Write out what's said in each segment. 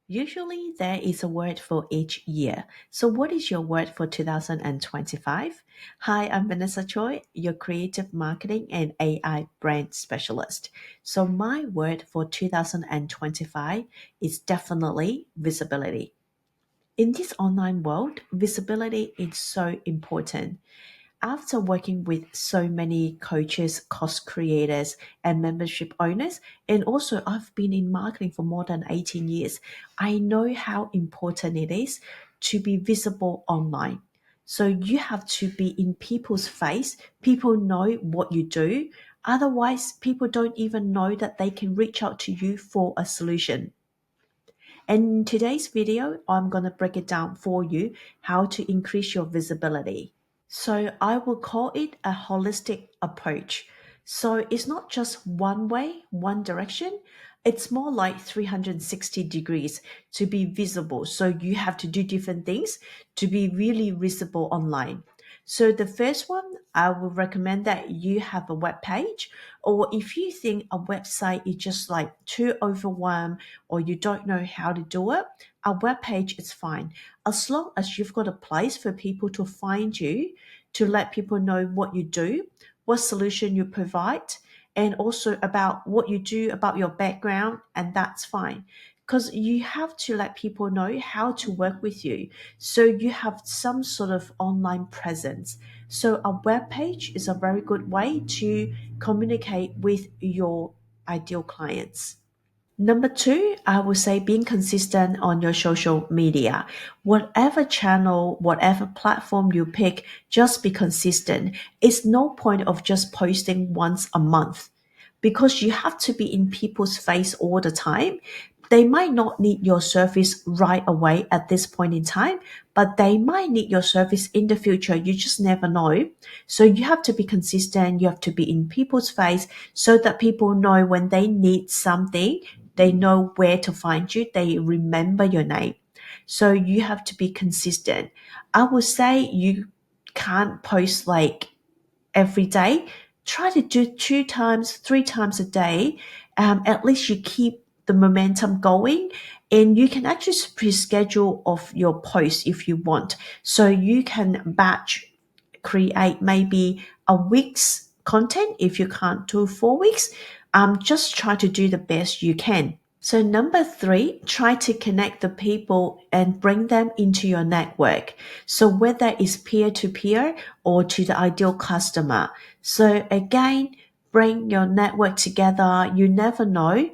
Usually, there is a word for each year. So, what is your word for 2025? Hi, I'm Vanessa Choi, your creative marketing and AI brand specialist. So, my word for 2025 is definitely visibility. In this online world, visibility is so important. After working with so many coaches, course creators, and membership owners, and also I've been in marketing for more than 18 years, I know how important it is to be visible online. So you have to be in people's face. People know what you do. Otherwise, people don't even know that they can reach out to you for a solution. And in today's video, I'm going to break it down for you how to increase your visibility. So I will call it a holistic approach. So it's not just one way, one direction. It's more like 360 degrees to be visible. So you have to do different things to be really visible online. So the first one, I would recommend that you have a web page, or if you think a website is just like too overwhelmed or you don't know how to do it, a web page is fine. As long as you've got a place for people to find you, to let people know what you do, what solution you provide, and also about what you do, about your background, and that's fine. Because you have to let people know how to work with you. So you have some sort of online presence. So a web page is a very good way to communicate with your ideal clients. Number two, I would say being consistent on your social media. Whatever channel, whatever platform you pick, just be consistent. It's no point of just posting once a month because you have to be in people's face all the time. They might not need your service right away at this point in time, but they might need your service in the future. You just never know. So you have to be consistent. You have to be in people's face so that people know when they need something, they know where to find you. They remember your name. So you have to be consistent. I would say you can't post like every day. Try to do two times, three times a day. At least you keep the momentum going, and you can actually pre-schedule of your post if you want. So you can batch create maybe a week's content if you can't do 4 weeks. Just try to do the best you can. So number three, try to connect the people and bring them into your network. So whether it's peer to peer or to the ideal customer. So again, bring your network together. You never know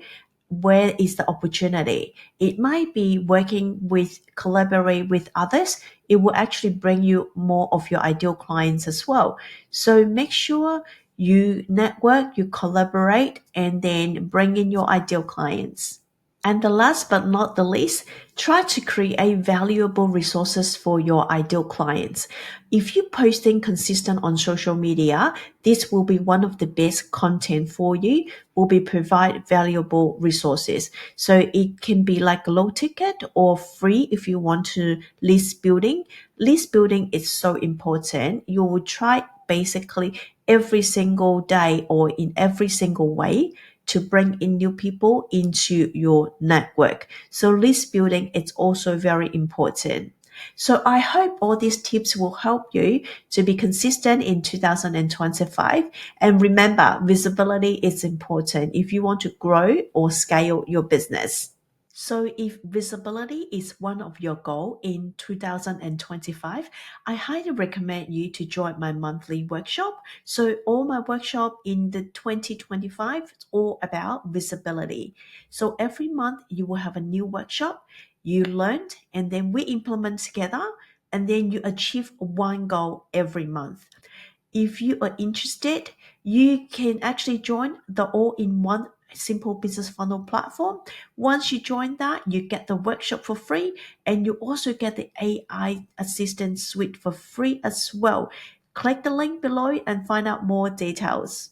where is the opportunity. It might be working with, collaborate with others. It will actually bring you more of your ideal clients as well. So make sure you network, you collaborate, and then bring in your ideal clients. And the last but not the least, try to create valuable resources for your ideal clients. If you're posting consistent on social media, this will be one of the best content for you, will be provide valuable resources. So it can be like low ticket or free if you want to list building. List building is so important. You will try basically every single day or in every single way to bring in new people into your network. So list building is also very important. So I hope all these tips will help you to be consistent in 2025. And remember, visibility is important if you want to grow or scale your business. So if visibility is one of your goal in 2025, I highly recommend you to join my monthly workshop. So all my workshop in the 2025 is all about visibility. So every month you will have a new workshop, you learned, and then we implement together, and then you achieve one goal every month. If you are interested, you can actually join the all-in-one simple business funnel platform. Once you join that, you get the workshop for free, and you also get the AI assistant suite for free as well. Click the link below and find out more details.